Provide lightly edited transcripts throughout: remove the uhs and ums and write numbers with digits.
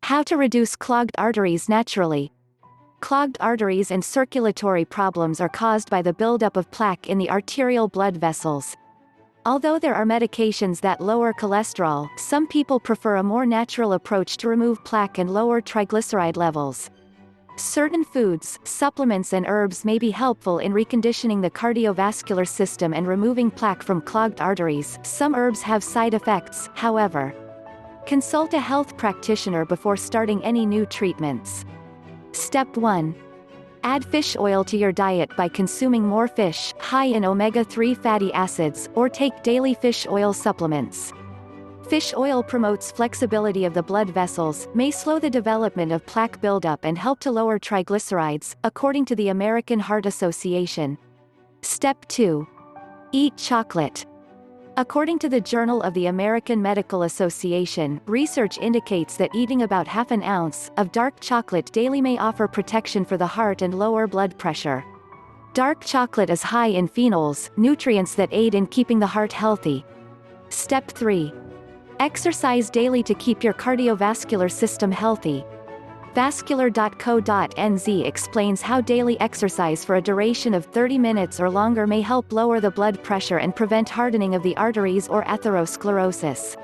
How to reduce clogged arteries naturally. Clogged arteries and circulatory problems are caused by the buildup of plaque in the arterial blood vessels. Although there are medications that lower cholesterol, some people prefer a more natural approach to remove plaque and lower triglyceride levels. Certain foods, supplements and herbs may be helpful in reconditioning the cardiovascular system and removing plaque from clogged arteries. Some herbs have side effects, however. Consult a health practitioner before starting any new treatments. Step 1. Add fish oil to your diet by consuming more fish, high in omega-3 fatty acids, or take daily fish oil supplements. Fish oil promotes flexibility of the blood vessels, may slow the development of plaque buildup and help to lower triglycerides, according to the American Heart Association. Step 2. Eat chocolate. According to the Journal of the American Medical Association, research indicates that eating about half an ounce of dark chocolate daily may offer protection for the heart and lower blood pressure. Dark chocolate is high in phenols, nutrients that aid in keeping the heart healthy. Step 3. Exercise daily to keep your cardiovascular system healthy. Vascular.co.nz explains how daily exercise for a duration of 30 minutes or longer may help lower the blood pressure and prevent hardening of the arteries or atherosclerosis.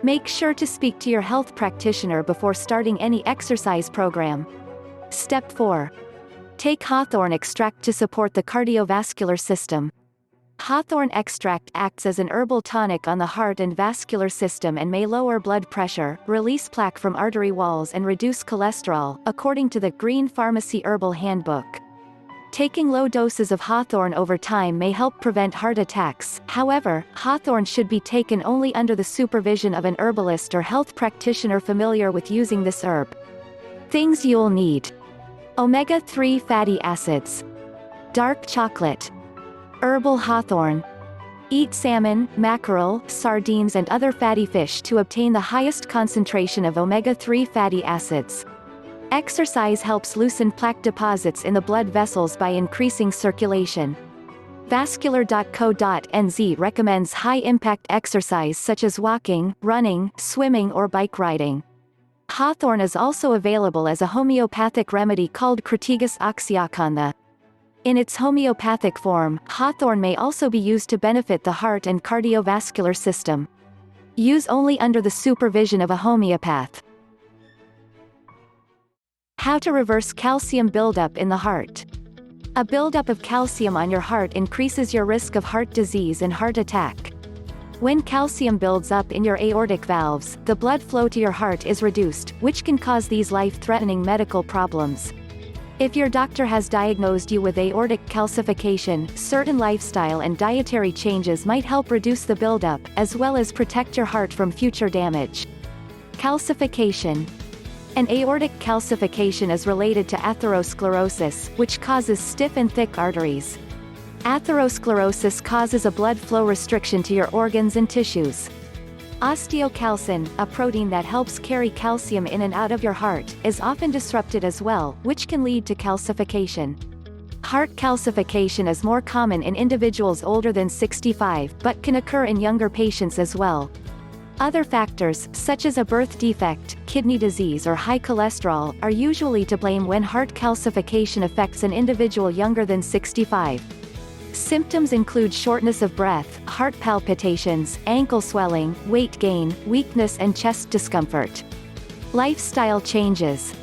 Make sure to speak to your health practitioner before starting any exercise program. Step 4. Take hawthorn extract to support the cardiovascular system. Hawthorn extract acts as an herbal tonic on the heart and vascular system and may lower blood pressure, release plaque from artery walls and reduce cholesterol, according to the Green Pharmacy Herbal Handbook. Taking low doses of hawthorn over time may help prevent heart attacks. However, hawthorn should be taken only under the supervision of an herbalist or health practitioner familiar with using this herb. Things you'll need: omega-3 fatty acids, dark chocolate, herbal hawthorn. Eat salmon, mackerel, sardines and other fatty fish to obtain the highest concentration of omega-3 fatty acids. Exercise helps loosen plaque deposits in the blood vessels by increasing circulation. Vascular.co.nz recommends high-impact exercise such as walking, running, swimming or bike riding. Hawthorn is also available as a homeopathic remedy called Crataegus oxyacantha. In its homeopathic form, hawthorn may also be used to benefit the heart and cardiovascular system. Use only under the supervision of a homeopath. How to reverse calcium buildup in the heart. A buildup of calcium on your heart increases your risk of heart disease and heart attack. When calcium builds up in your aortic valves, the blood flow to your heart is reduced, which can cause these life-threatening medical problems. If your doctor has diagnosed you with aortic calcification, certain lifestyle and dietary changes might help reduce the buildup, as well as protect your heart from future damage. Calcification. An aortic calcification is related to atherosclerosis, which causes stiff and thick arteries. Atherosclerosis causes a blood flow restriction to your organs and tissues. Osteocalcin, a protein that helps carry calcium in and out of your heart, is often disrupted as well, which can lead to calcification. Heart calcification is more common in individuals older than 65, but can occur in younger patients as well. Other factors, such as a birth defect, kidney disease or high cholesterol, are usually to blame when heart calcification affects an individual younger than 65. Symptoms include shortness of breath, heart palpitations, ankle swelling, weight gain, weakness and chest discomfort. Lifestyle changes.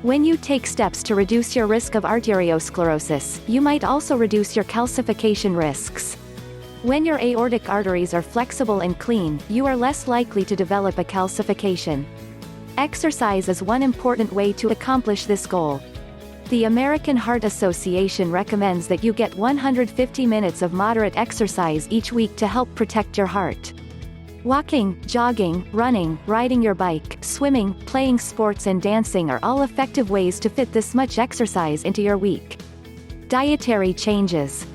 When you take steps to reduce your risk of arteriosclerosis, you might also reduce your calcification risks. When your aortic arteries are flexible and clean, you are less likely to develop a calcification. Exercise is one important way to accomplish this goal. The American Heart Association recommends that you get 150 minutes of moderate exercise each week to help protect your heart. Walking, jogging, running, riding your bike, swimming, playing sports and dancing are all effective ways to fit this much exercise into your week. Dietary changes.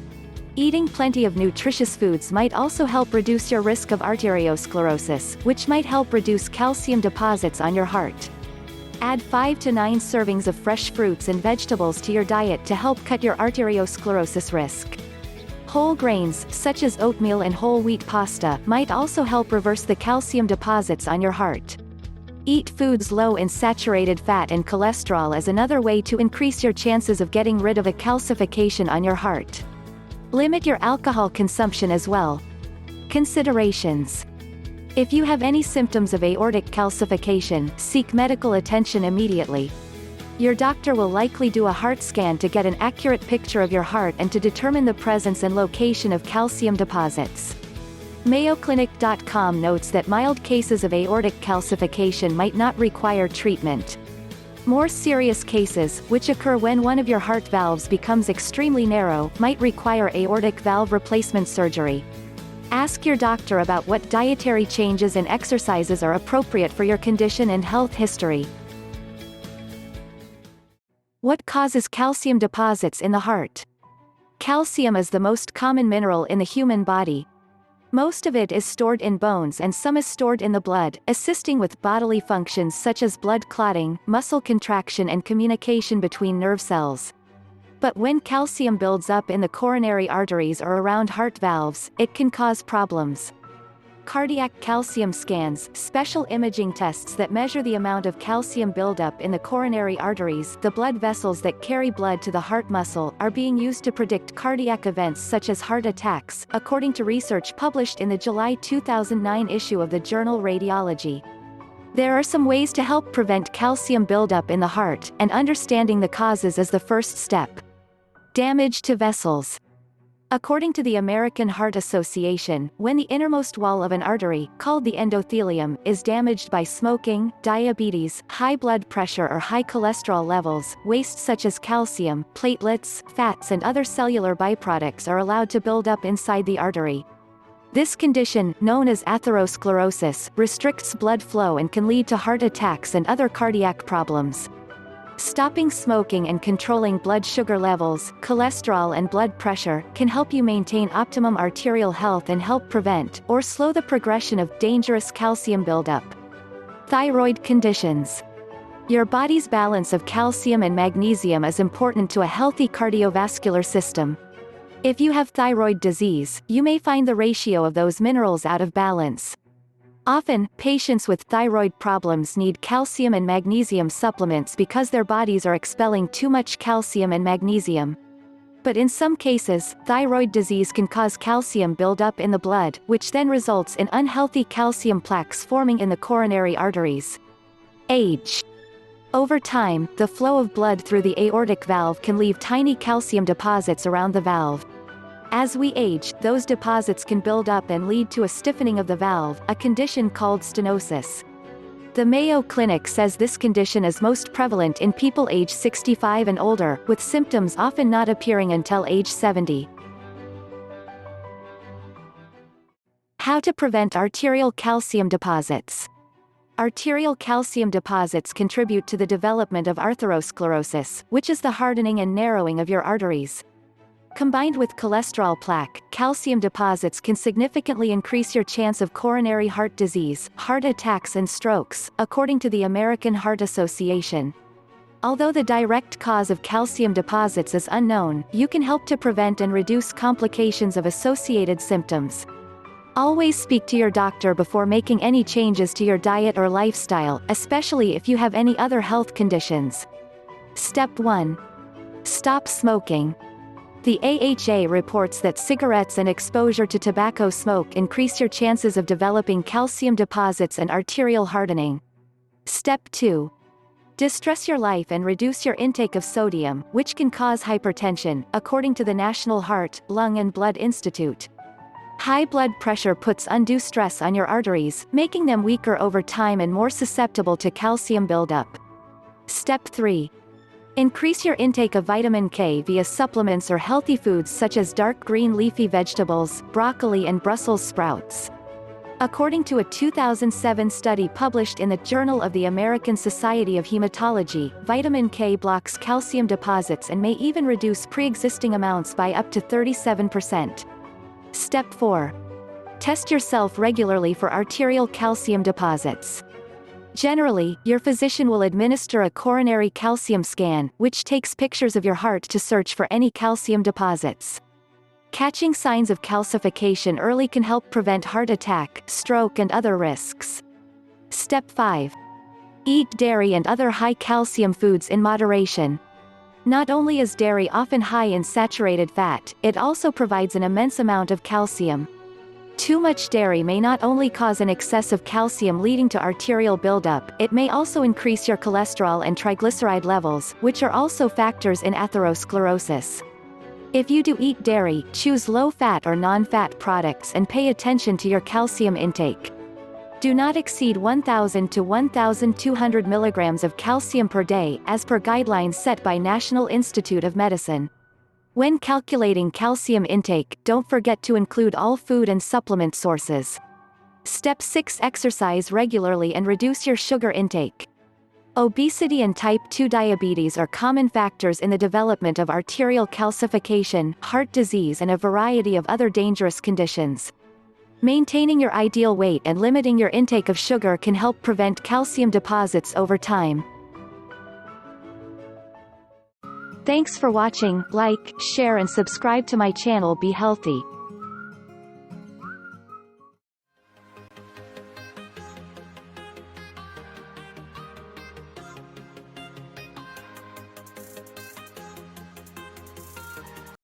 Eating plenty of nutritious foods might also help reduce your risk of arteriosclerosis, which might help reduce calcium deposits on your heart. Add 5 to 9 servings of fresh fruits and vegetables to your diet to help cut your arteriosclerosis risk. Whole grains, such as oatmeal and whole wheat pasta, might also help reverse the calcium deposits on your heart. Eat foods low in saturated fat and cholesterol as another way to increase your chances of getting rid of a calcification on your heart. Limit your alcohol consumption as well. Considerations. If you have any symptoms of aortic calcification, seek medical attention immediately. Your doctor will likely do a heart scan to get an accurate picture of your heart and to determine the presence and location of calcium deposits. MayoClinic.com notes that mild cases of aortic calcification might not require treatment. More serious cases, which occur when one of your heart valves becomes extremely narrow, might require aortic valve replacement surgery. Ask your doctor about what dietary changes and exercises are appropriate for your condition and health history. What causes calcium deposits in the heart? Calcium is the most common mineral in the human body. Most of it is stored in bones and some is stored in the blood, assisting with bodily functions such as blood clotting, muscle contraction and communication between nerve cells. But when calcium builds up in the coronary arteries or around heart valves, it can cause problems. Cardiac calcium scans, special imaging tests that measure the amount of calcium buildup in the coronary arteries, the blood vessels that carry blood to the heart muscle, are being used to predict cardiac events such as heart attacks, according to research published in the July 2009 issue of the journal Radiology. There are some ways to help prevent calcium buildup in the heart, and understanding the causes is the first step. Damage to vessels. According to the American Heart Association, when the innermost wall of an artery, called the endothelium, is damaged by smoking, diabetes, high blood pressure or high cholesterol levels, waste such as calcium, platelets, fats and other cellular byproducts are allowed to build up inside the artery. This condition, known as atherosclerosis, restricts blood flow and can lead to heart attacks and other cardiac problems. Stopping smoking and controlling blood sugar levels, cholesterol and blood pressure, can help you maintain optimum arterial health and help prevent, or slow the progression of, dangerous calcium buildup. Thyroid conditions. Your body's balance of calcium and magnesium is important to a healthy cardiovascular system. If you have thyroid disease, you may find the ratio of those minerals out of balance. Often, patients with thyroid problems need calcium and magnesium supplements because their bodies are expelling too much calcium and magnesium. But in some cases, thyroid disease can cause calcium buildup in the blood, which then results in unhealthy calcium plaques forming in the coronary arteries. Age. Over time, the flow of blood through the aortic valve can leave tiny calcium deposits around the valve. As we age, those deposits can build up and lead to a stiffening of the valve, a condition called stenosis. The Mayo Clinic says this condition is most prevalent in people age 65 and older, with symptoms often not appearing until age 70. How to prevent arterial calcium deposits. Arterial calcium deposits contribute to the development of atherosclerosis, which is the hardening and narrowing of your arteries. Combined with cholesterol plaque, calcium deposits can significantly increase your chance of coronary heart disease, heart attacks and strokes, according to the American Heart Association. Although the direct cause of calcium deposits is unknown, you can help to prevent and reduce complications of associated symptoms. Always speak to your doctor before making any changes to your diet or lifestyle, especially if you have any other health conditions. Step 1. Stop smoking. The AHA reports that cigarettes and exposure to tobacco smoke increase your chances of developing calcium deposits and arterial hardening. Step 2. Distress your life and reduce your intake of sodium, which can cause hypertension, according to the National Heart, Lung and Blood Institute. High blood pressure puts undue stress on your arteries, making them weaker over time and more susceptible to calcium buildup. Step 3. Increase your intake of vitamin K via supplements or healthy foods such as dark green leafy vegetables, broccoli and Brussels sprouts. According to a 2007 study published in the Journal of the American Society of Hematology, vitamin K blocks calcium deposits and may even reduce pre-existing amounts by up to 37%. Step 4. Test yourself regularly for arterial calcium deposits. Generally, your physician will administer a coronary calcium scan, which takes pictures of your heart to search for any calcium deposits. Catching signs of calcification early can help prevent heart attack, stroke and other risks. Step 5. Eat dairy and other high-calcium foods in moderation. Not only is dairy often high in saturated fat, it also provides an immense amount of calcium. Too much dairy may not only cause an excess of calcium leading to arterial buildup, it may also increase your cholesterol and triglyceride levels, which are also factors in atherosclerosis. If you do eat dairy, choose low-fat or non-fat products and pay attention to your calcium intake. Do not exceed 1,000 to 1,200 milligrams of calcium per day, as per guidelines set by National Institute of Medicine. When calculating calcium intake, don't forget to include all food and supplement sources. Step 6. Exercise regularly and reduce your sugar intake. Obesity and type 2 diabetes are common factors in the development of arterial calcification, heart disease and a variety of other dangerous conditions. Maintaining your ideal weight and limiting your intake of sugar can help prevent calcium deposits over time. Thanks for watching. Like, share and subscribe to my channel. Be healthy.